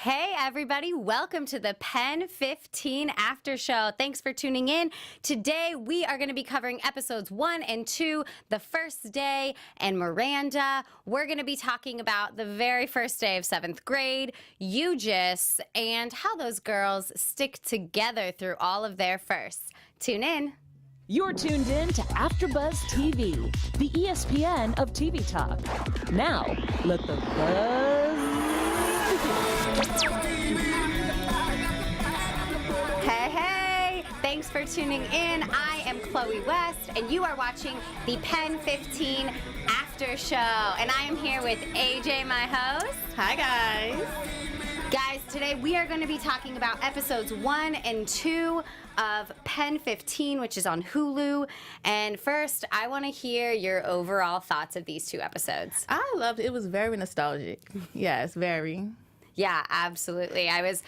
Hey everybody, welcome to the Pen15 After Show. Thanks for tuning in. Today we are going to be covering episodes 1 and 2, the first day and Miranda. We're going to be talking about the very first day of 7th grade, UGIS, and how those girls stick together through all of their firsts. Tune in. You're tuned in to AfterBuzz TV, the ESPN of TV talk. Now, let the buzz Hey, thanks for tuning in. I am Chloe West, and you are watching the Pen15 After Show. And I am here with AJ, my host. Hi, guys. Guys, today we are going to be talking about episodes 1 and 2 of Pen15, which is on Hulu. And first, I want to hear your overall thoughts of these 2 episodes. I loved it. It was very nostalgic. Yes, very. Yeah, absolutely. I was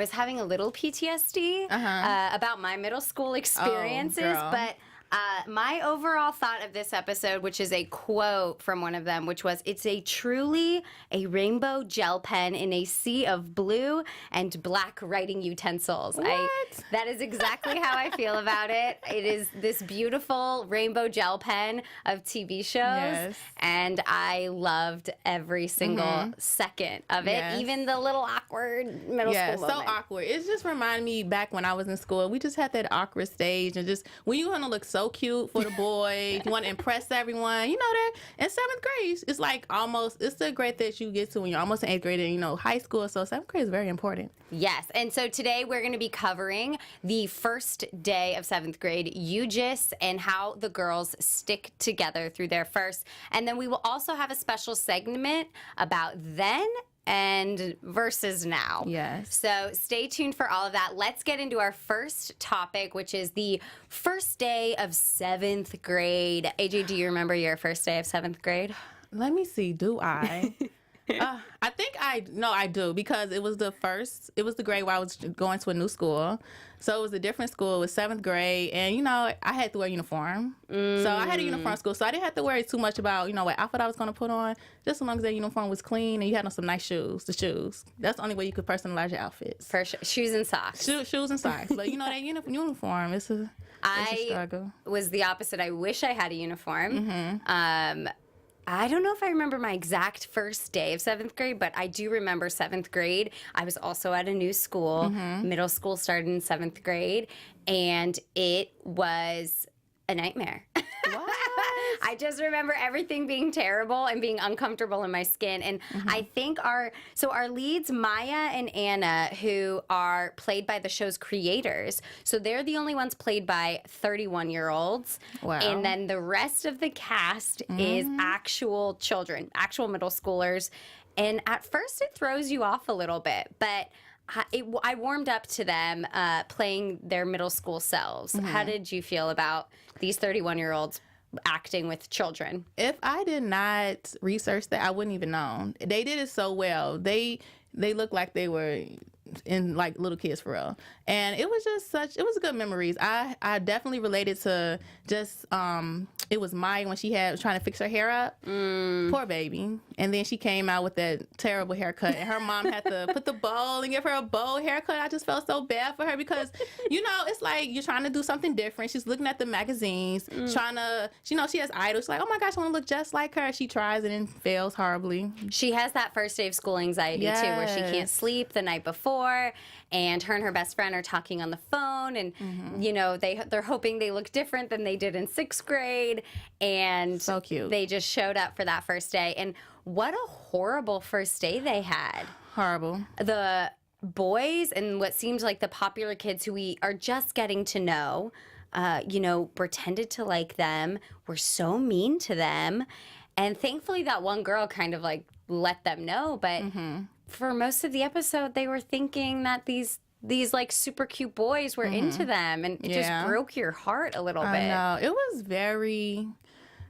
having a little PTSD about my middle school experiences, but my overall thought of this episode, which is a quote from one of them, which was, "It's truly a rainbow gel pen in a sea of blue and black writing utensils." What? That is exactly how I feel about it. It is this beautiful rainbow gel pen of TV shows, and I loved every single second of it, even the little awkward middle school moment. So awkward. It just reminded me back when I was in school. We just had that awkward stage, and just when you want to look so cute for the boys, you want to impress everyone, you know that in 7th grade it's like almost, it's the grade that you get to when you're almost in 8th grade and high school, so 7th grade is very important. Yes, and so today we're going to be covering the first day of 7th grade, UGIS, and how the girls stick together through their first, and then we will also have a special segment about then and versus now. Yes. So stay tuned for all of that. Let's get into our first topic, which is the first day of 7th grade. AJ, do you remember your first day of 7th grade? Let me see. Do I? I think I do, because it was the grade where I was going to a new school. So it was a different school. It was 7th grade, and I had to wear a uniform. So I had a uniform school, so I didn't have to worry too much about what outfit I was going to put on, just as long as that uniform was clean and you had on some nice shoes. The shoes, that's the only way you could personalize your outfits. For sure. Shoes and socks. Shoes and socks. But that uniform, it's a struggle. I was the opposite. I wish I had a uniform. I don't know if I remember my exact first day of 7th grade, but I do remember 7th grade. I was also at a new school. Middle school started in 7th grade, and it was a nightmare. What? I just remember everything being terrible and being uncomfortable in my skin. And I think our leads, Maya and Anna, who are played by the show's creators, so they're the only ones played by 31-year-olds. Wow. And then the rest of the cast is actual children, actual middle schoolers. And at first it throws you off a little bit, but I warmed up to them playing their middle school selves. How did you feel about these 31-year-olds acting with children? If I did not research that, I wouldn't even know. They did it so well. They looked like they were in like little kids for real, and it was just it was good memories. I definitely related to just it was Maya when she was trying to fix her hair up. Poor baby. And then she came out with that terrible haircut, and her mom had to put the bowl and give her a bowl haircut. I just felt so bad for her, because it's like you're trying to do something different. She's looking at the magazines, trying to, she has idols. She's like, oh my gosh, I want to look just like her. She tries and then fails horribly. She has that first day of school anxiety too, where she can't sleep the night before, and her best friend are talking on the phone, and they're hoping they look different than they did in 6th grade, and so cute. They just showed up for that first day, and what a horrible first day they had. Horrible. The boys and what seems like the popular kids who we are just getting to know, pretended to like them, were so mean to them, and thankfully that one girl kind of like let them know, but for most of the episode they were thinking that these like super cute boys were into them, and it just broke your heart a little bit. I know. It was very,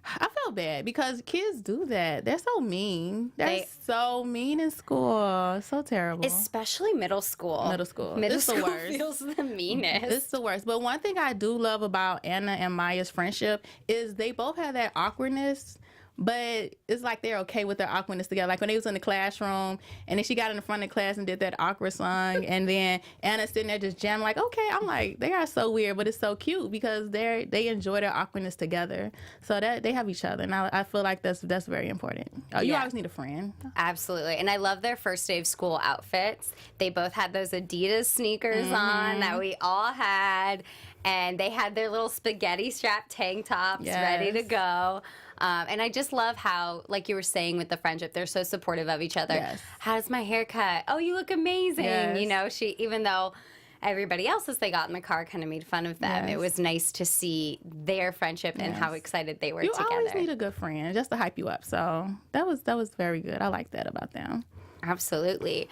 I felt bad because kids do that. They're so mean. They're so mean in school. So terrible. Especially middle school. Middle school. Middle it's school the worst. feels the meanest. It's the worst. But one thing I do love about Anna and Maya's friendship is they both have that awkwardness, but it's like they're okay with their awkwardness together. Like when they was in the classroom, and then she got in the front of the class and did that awkward song, and then Anna's sitting there just jamming, like, okay. I'm like, they are so weird, but it's so cute because they enjoy their awkwardness together. So that they have each other, and I feel like that's very important. Oh, you always need a friend. Absolutely. And I love their first day of school outfits. They both had those Adidas sneakers on that we all had, and they had their little spaghetti strap tank tops ready to go. And I just love how, like you were saying with the friendship, they're so supportive of each other. Yes. How's my haircut? Oh, you look amazing. Yes. You know, even though everybody else, as they got in the car, kind of made fun of them, it was nice to see their friendship and how excited they were together. You always need a good friend just to hype you up. So that was very good. I like that about them. Absolutely.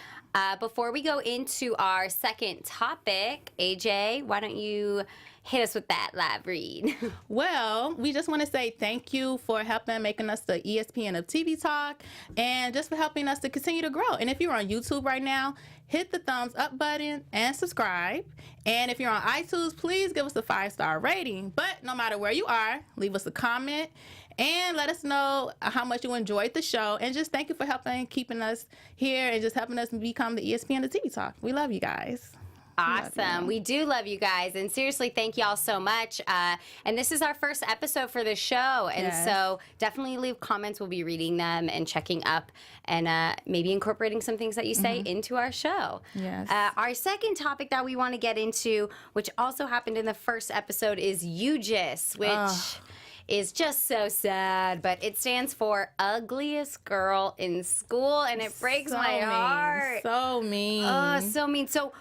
Before we go into our second topic, AJ, why don't you hit us with that live read? Well, we just want to say thank you for helping making us the ESPN of TV Talk, and just for helping us to continue to grow. And if you're on YouTube right now, hit the thumbs up button and subscribe. And if you're on iTunes, please give us a 5-star rating. But no matter where you are, leave us a comment and let us know how much you enjoyed the show. And just thank you for keeping us here and just helping us become the ESPN of TV Talk. We love you guys. Awesome. We do love you guys. And seriously, thank you all so much. And this is our first episode for the show. And so definitely leave comments. We'll be reading them and checking up and maybe incorporating some things that you say into our show. Yes. Our second topic that we want to get into, which also happened in the first episode, is UGIS, which is just so sad, but it stands for Ugliest Girl in School, and it breaks my heart. So mean. Oh, so mean. So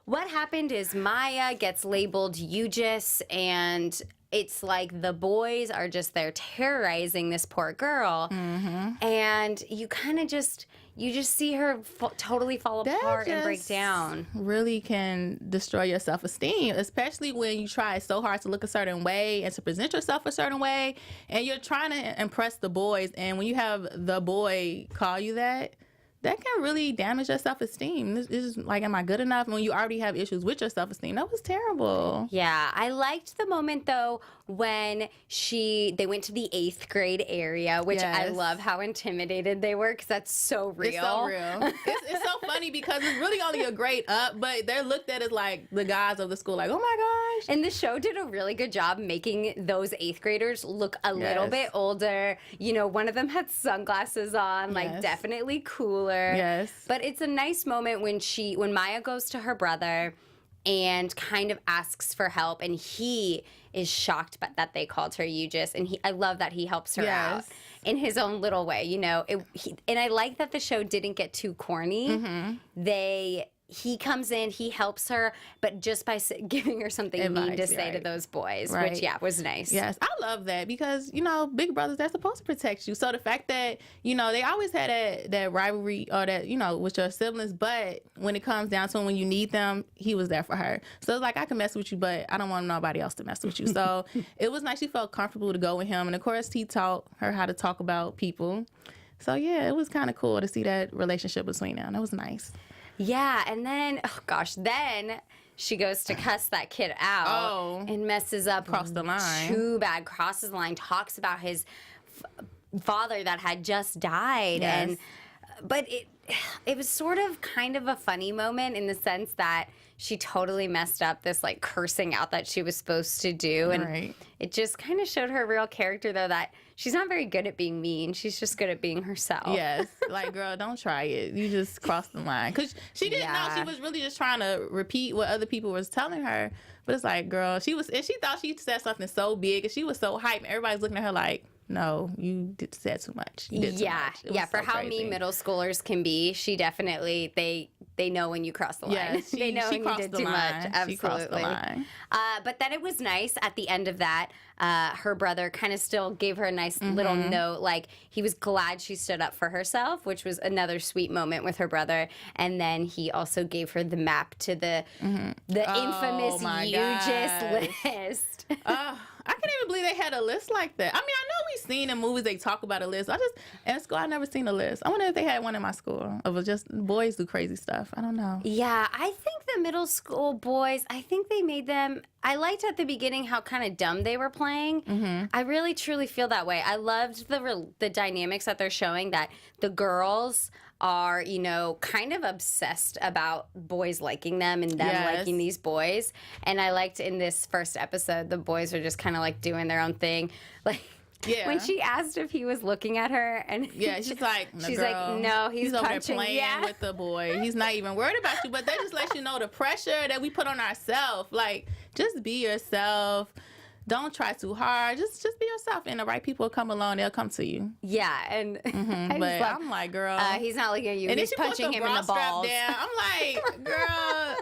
what happened is Maya gets labeled UGIS, and it's like the boys are just there terrorizing this poor girl, and you kind of just see her totally fall apart and break down. Really can destroy your self-esteem, especially when you try so hard to look a certain way and to present yourself a certain way, and you're trying to impress the boys, and when you have the boy call you that can really damage your self-esteem. This is like, am I good enough? When you already have issues with your self-esteem, that was terrible. Yeah, I liked the moment though when they went to the 8th grade area, which I love how intimidated they were because that's so real. It's so real. It's so funny because it's really only a grade up, but they're looked at as like the guys of the school, like, oh my gosh. And the show did a really good job making those 8th graders look a little bit older. You know, one of them had sunglasses on, like definitely cooler. Yes. But it's a nice moment when Maya goes to her brother and kind of asks for help, and he is shocked that they called her UGIS, and I love that he helps her out in his own little way, you know. And I like that the show didn't get too corny. He comes in, he helps her, but just by giving her something mean to say to those boys, which, was nice. Yes, I love that because, you know, big brothers, they're supposed to protect you. So the fact that, you know, they always had that rivalry or that, you know, with your siblings, but when it comes down to when you need them, he was there for her. So it's like, I can mess with you, but I don't want nobody else to mess with you. So it was nice. She felt comfortable to go with him. And of course, he taught her how to talk about people. So yeah, it was kind of cool to see that relationship between them. That was nice. Yeah, and then, then she goes to cuss that kid out and messes up. Crossed the line. Too bad. Crosses the line, talks about his father that had just died. Yes. But it was sort of kind of a funny moment in the sense that she totally messed up this like cursing out that she was supposed to do. And it just kind of showed her real character, though, that she's not very good at being mean. She's just good at being herself. Yes. Like, girl, don't try it. You just crossed the line. Because she didn't know. She was really just trying to repeat what other people was telling her. But it's like, girl, she thought she said something so big and she was so hyped. Everybody's looking at her like, no, you said too much. You did too much. Yeah. For how mean middle schoolers can be, she definitely, they know when you cross the line. Yes, they know when you did too much. Absolutely. She crossed the line. But then it was nice at the end of that. Her brother kind of still gave her a nice little note, like he was glad she stood up for herself, which was another sweet moment with her brother. And then he also gave her the map to the infamous UGIS list. I can't even believe they had a list like that. I mean, I know we've seen in movies they talk about a list. In school, I never seen a list. I wonder if they had one in my school of just boys do crazy stuff. I don't know. Yeah, I think the middle school boys. I think they made them. I liked at the beginning how kind of dumb they were playing. Mm-hmm. I really truly feel that way. I loved the dynamics that they're showing, that the girls are, you know, kind of obsessed about boys liking them and them liking these boys. And I liked in this first episode, the boys are just kind of like doing their own thing. Like, when she asked if he was looking at her, and she's like, no, he's over punching. there playing with the boy. He's not even worried about you. But that just lets you know the pressure that we put on ourselves. Like, just be yourself. Don't try too hard. Just be yourself, and the right people will come along. They'll come to you. Yeah, and but I'm like, girl, he's not looking at you. And he's punching him in the balls. Down. I'm like, girl,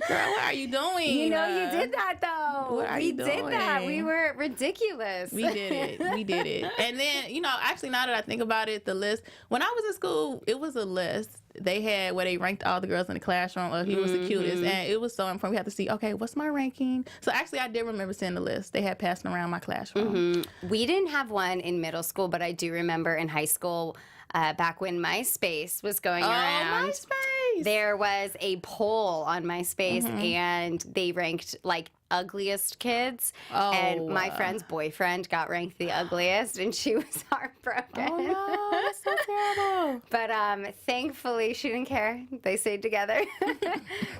what are you doing? You know, you did that though. What are you doing? We did that. We were ridiculous. We did it. And then, you know, actually, now that I think about it, the list. When I was in school, it was a list. They had where they ranked all the girls in the classroom. He was the cutest, and it was so important. We had to see, okay, what's my ranking? So actually, I did remember seeing the list. They had passing around my classroom. We didn't have one in middle school, but I do remember in high school, back when MySpace was going around. MySpace! There was a poll on MySpace, and they ranked like ugliest kids. And my friend's boyfriend got ranked the ugliest, and she was heartbroken. Oh no, that's so terrible. But thankfully, she didn't care. They stayed together.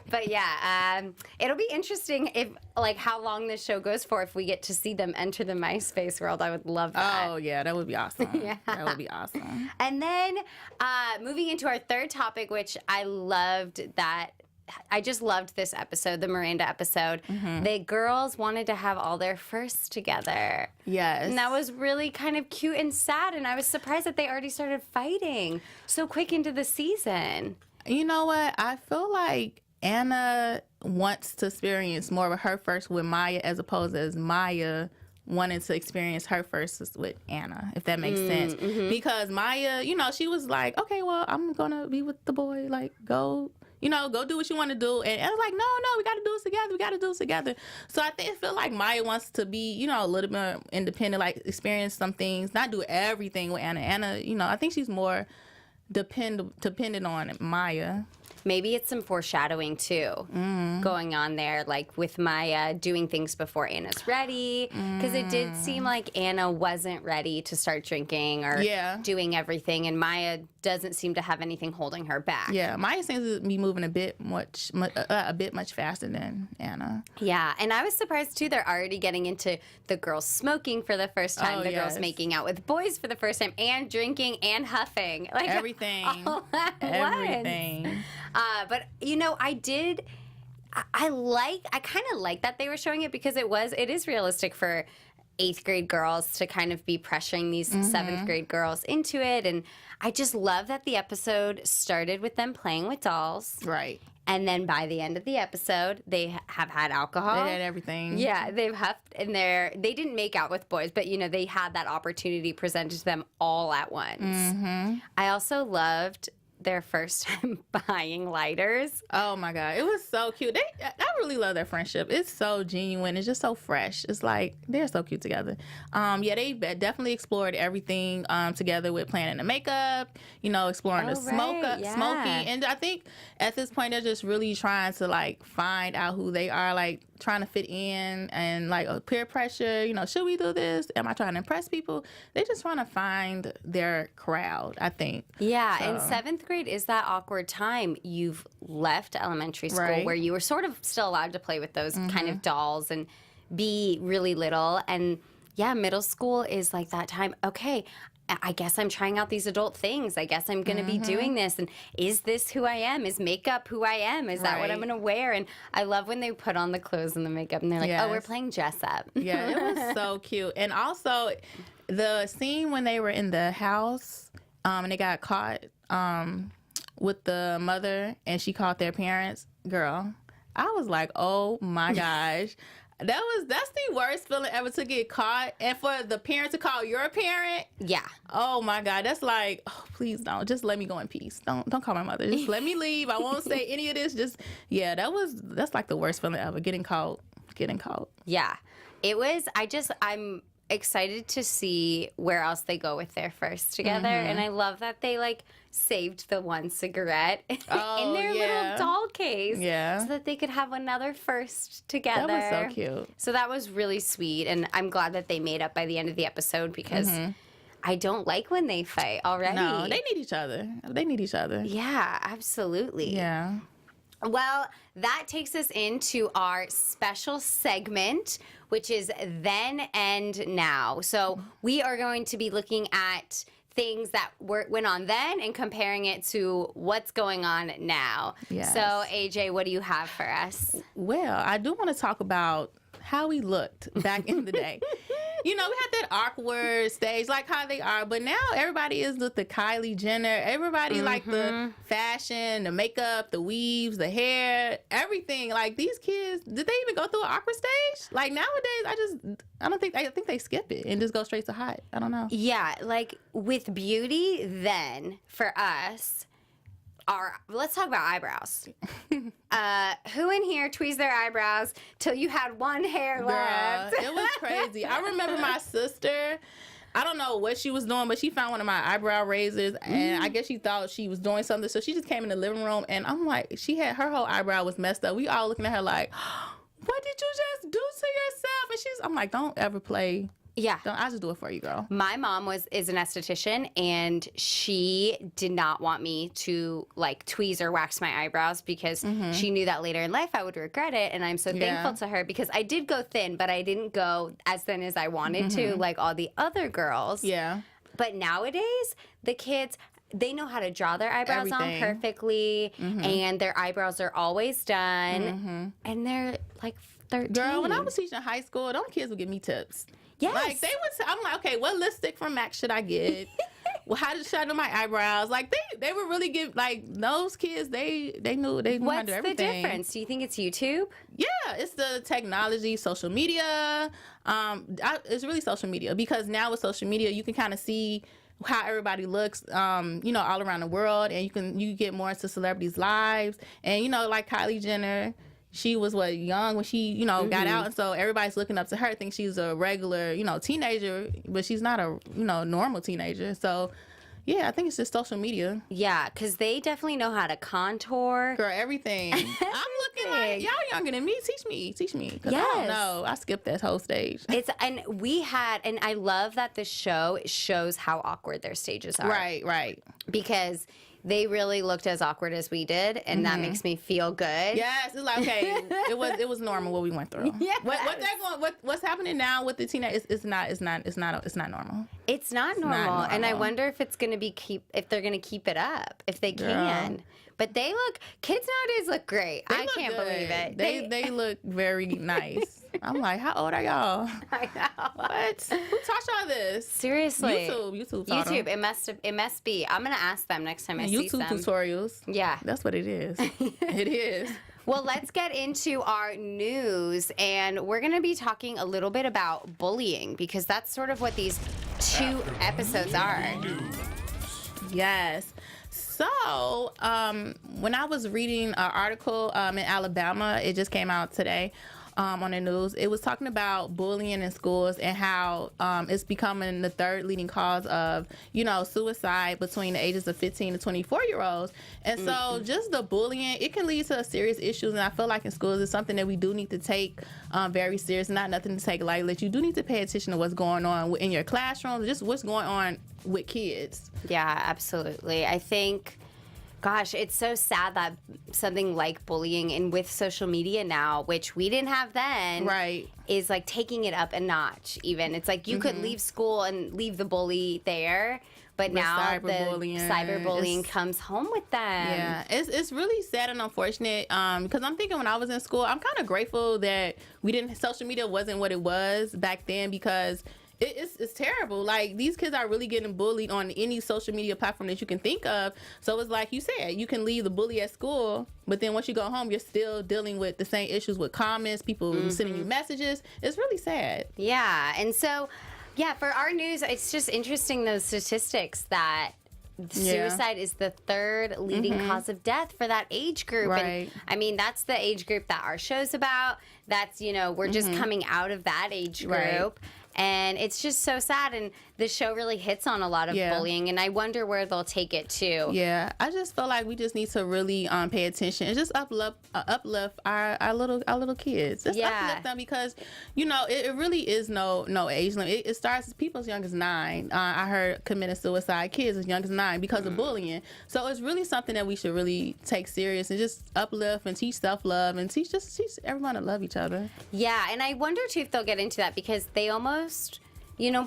But yeah, it'll be interesting if, like, how long this show goes for. If we get to see them enter the MySpace world, I would love that. Oh yeah, that would be awesome. Yeah. That would be awesome. And then moving into our third topic, which I loved that. I just loved this episode, the Miranda episode. The girls wanted to have all their firsts together. Yes. And that was really kind of cute and sad. And I was surprised that they already started fighting so quick into the season. You know what? I feel like Anna wants to experience more of her first with Maya as opposed as Maya wanting to experience her first with Anna, if that makes sense. Because Maya, you know, she was like, okay, well, I'm going to be with the boy. Like, go do what you want to do. And Anna's like, no, we got to do this together. So I feel like Maya wants to be, you know, a little bit more independent, like experience some things, not do everything with Anna. Anna, you know, I think she's more dependent on Maya. Maybe it's some foreshadowing too going on there, like with Maya doing things before Anna's ready, because it did seem like Anna wasn't ready to start drinking or doing everything, and Maya doesn't seem to have anything holding her back. Yeah, Maya seems to be moving a bit much faster than Anna. Yeah, and I was surprised too. They're already getting into the girls smoking for the first time, girls making out with boys for the first time, and drinking and huffing, like everything, all at everything. Once. But you know, I kind of like that they were showing it, because it is realistic for 8th grade girls to kind of be pressuring these 7th grade girls into it. And I just love that the episode started with them playing with dolls. Right. And then by the end of the episode, they have had alcohol. They had everything. Yeah, they've huffed, and they didn't make out with boys, but, you know, they had that opportunity presented to them all at once. I also loved their first time buying lighters. Oh my God, it was so cute. I really love their friendship. It's so genuine. It's just so fresh. It's like they're so cute together. They definitely explored everything together with planning the makeup. You know, exploring the smoking. And I think at this point they're just really trying to like find out who they are. Like trying to fit in and like peer pressure. You know, should we do this? Am I trying to impress people? They're just trying to find their crowd, I think. Yeah, so. And 7th grade is that awkward time. You've left elementary school where you were sort of still allowed to play with those kind of dolls and be really little. And yeah, middle school is like that time. Okay, I guess I'm trying out these adult things. I guess I'm going to be doing this. And is this who I am? Is makeup who I am? Is that what I'm going to wear? And I love when they put on the clothes and the makeup and they're like, oh, we're playing dress up. Yeah, it was so cute. And also the scene when they were in the house and they got caught with the mother and she called their parents. Girl, I was like, oh my gosh. That's the worst feeling ever, to get caught and for the parent to call your parent. Yeah. Oh my God. That's like, oh, please don't. Just let me go in peace. Don't call my mother. Just let me leave. I won't say any of this. That's like the worst feeling ever, getting caught. Yeah. It was, excited to see where else they go with their first together. And I love that they like saved the one cigarette in their little doll case so that they could have another first together. That was so cute. So that was really sweet. And I'm glad that they made up by the end of the episode because I don't like when they fight already. No, they need each other. They need each other. Yeah, absolutely. Yeah. Well, that takes us into our special segment, which is Then and Now. So we are going to be looking at things that went on then and comparing it to what's going on now. Yes. So, AJ, what do you have for us? Well, I do want to talk about how we looked back in the day. You know, we had that awkward stage, like how they are, but now everybody is with the Kylie Jenner. Everybody like the fashion, the makeup, the weaves, the hair, everything. Like these kids, did they even go through an awkward stage? Like nowadays, I think they skip it and just go straight to hot. I don't know. Yeah, like with beauty, then for us, let's talk about eyebrows. Who in here tweezed their eyebrows till you had one hair left? It was crazy. I remember my sister, I don't know what she was doing, but she found one of my eyebrow razors, and I guess she thought she was doing something, so she just came in the living room, and I'm like, her whole eyebrow was messed up. We all looking at her like, what did you just do to yourself? And I'm like, don't ever play. Yeah. I'll just do it for you, girl. My mom is an esthetician, and she did not want me to like tweeze or wax my eyebrows because she knew that later in life I would regret it. And I'm so thankful to her because I did go thin, but I didn't go as thin as I wanted to, like all the other girls. Yeah. But nowadays, the kids, they know how to draw their eyebrows on perfectly, and their eyebrows are always done, and they're like 13. Girl, when I was teaching high school, them kids would give me tips. Yes. Like I'm like, okay, what lipstick from MAC should I get? Well, how should I do my eyebrows? Like they would really give, like those kids, they knew how to do everything. What's the difference? Do you think it's YouTube? Yeah, it's the technology, social media. It's really social media because now with social media, you can kind of see how everybody looks, you know, all around the world, and you get more into celebrities' lives, and you know, like Kylie Jenner. She was young when she, you know, got out, and so everybody's looking up to her, think she's a regular, you know, teenager, but she's not a, you know, normal teenager. So, yeah, I think it's just social media. Yeah, because they definitely know how to contour. Girl, everything. I'm looking like, y'all younger than me. Teach me. Because I don't know. I skipped that whole stage. And I love that the show shows how awkward their stages are. Right. Because they really looked as awkward as we did, and that makes me feel good. Yes, it's like, okay, it was normal what we went through. Yes. What's happening now with the teenagers? It's not normal. It's not normal, and I wonder if it's gonna be if they're gonna keep it up, if they can. But kids nowadays look great. I can't believe it. They look very nice. I'm like, how old are y'all? I know. What? Who taught y'all this? Seriously. YouTube taught them. It must be. I'm gonna ask them next time I see them. YouTube tutorials. Yeah. That's what it is. It is. Well, let's get into our news, and we're going to be talking a little bit about bullying because that's sort of what these two episodes are. Yes. So, when I was reading an article in Alabama, it just came out today on the news. It was talking about bullying in schools and how it's becoming the third leading cause of, you know, suicide between the ages of 15 to 24-year-olds. And so just the bullying, it can lead to serious issues. And I feel like in schools, it's something that we do need to take very serious, not nothing to take lightly. You do need to pay attention to what's going on in your classroom, just what's going on with kids. Yeah, absolutely. I think, gosh, it's so sad that something like bullying and with social media now, which we didn't have then, right, is like taking it up a notch even. It's like you could leave school and leave the bully there, but now the cyberbullying comes home with them. Yeah, it's really sad and unfortunate because I'm thinking when I was in school, I'm kind of grateful that social media wasn't what it was back then because it's terrible. Like, these kids are really getting bullied on any social media platform that you can think of. So it's like you said, you can leave the bully at school, but then once you go home, you're still dealing with the same issues with comments, people sending you messages. It's really sad. Yeah. And so, yeah, for our news, it's just interesting, those statistics that suicide is the third leading cause of death for that age group. Right. And I mean, that's the age group that our show's about. That's, you know, we're just coming out of that age group. Right. And it's just so sad. And the show really hits on a lot of bullying. And I wonder where they'll take it to. Yeah, I just feel like we just need to really pay attention and just uplift our little kids. Just uplift them, because it really is no age limit. It starts people as young as 9. I heard committing suicide, kids as young as 9 because of bullying. So it's really something that we should really take serious and just uplift and teach self-love and teach everyone to love each other. Yeah, and I wonder too if they'll get into that, because they almost,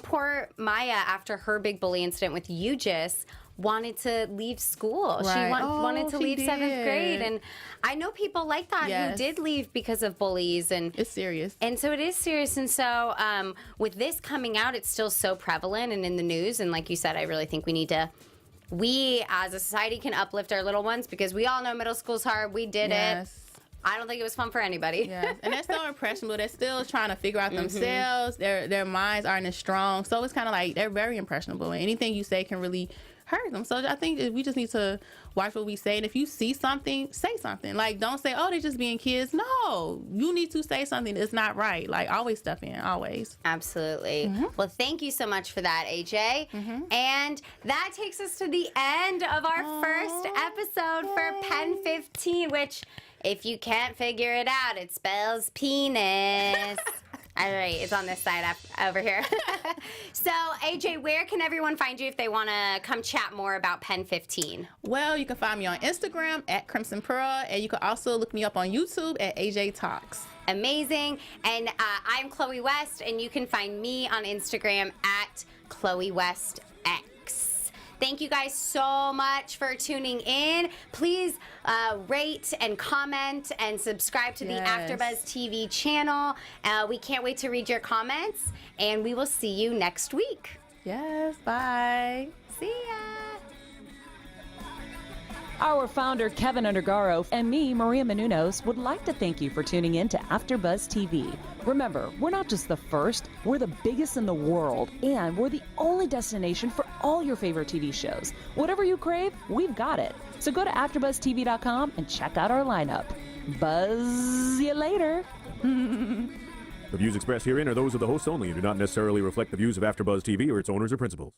poor Maya, after her big bully incident with Eugis, wanted to leave school. Right. She wanted to leave 7th grade. And I know people like that who did leave because of bullies. And it's serious. And so it is serious. And so with this coming out, it's still so prevalent and in the news. And like you said, I really think we as a society can uplift our little ones, because we all know middle school's hard. We did it. I don't think it was fun for anybody. Yes, and they're so impressionable. They're still trying to figure out themselves. Their minds aren't as strong. So it's kind of like they're very impressionable. And anything you say can really hurt them. So I think we just need to watch what we say. And if you see something, say something. Like, don't say, oh, they're just being kids. No, you need to say something that's not right. Like, always step in, always. Absolutely. Well, thank you so much for that, AJ. And that takes us to the end of our first episode for Pen15, which, if you can't figure it out, it spells penis. All right, it's on this side over here. So, AJ, where can everyone find you if they want to come chat more about Pen15? Well, you can find me on Instagram at Crimson Pearl, and you can also look me up on YouTube at AJ Talks. Amazing. And I'm Chloe West, and you can find me on Instagram at Chloe West X. Thank you guys so much for tuning in. Please rate and comment and subscribe to the AfterBuzz TV channel. We can't wait to read your comments, and we will see you next week. Yes, bye. See ya. Our founder, Keven Undergaro, and me, Maria Menounos, would like to thank you for tuning in to AfterBuzz TV. Remember, we're not just the first, we're the biggest in the world, and we're the only destination for all your favorite TV shows. Whatever you crave, we've got it. So go to AfterBuzzTV.com and check out our lineup. Buzz you later. The views expressed herein are those of the hosts only and do not necessarily reflect the views of AfterBuzz TV or its owners or principals.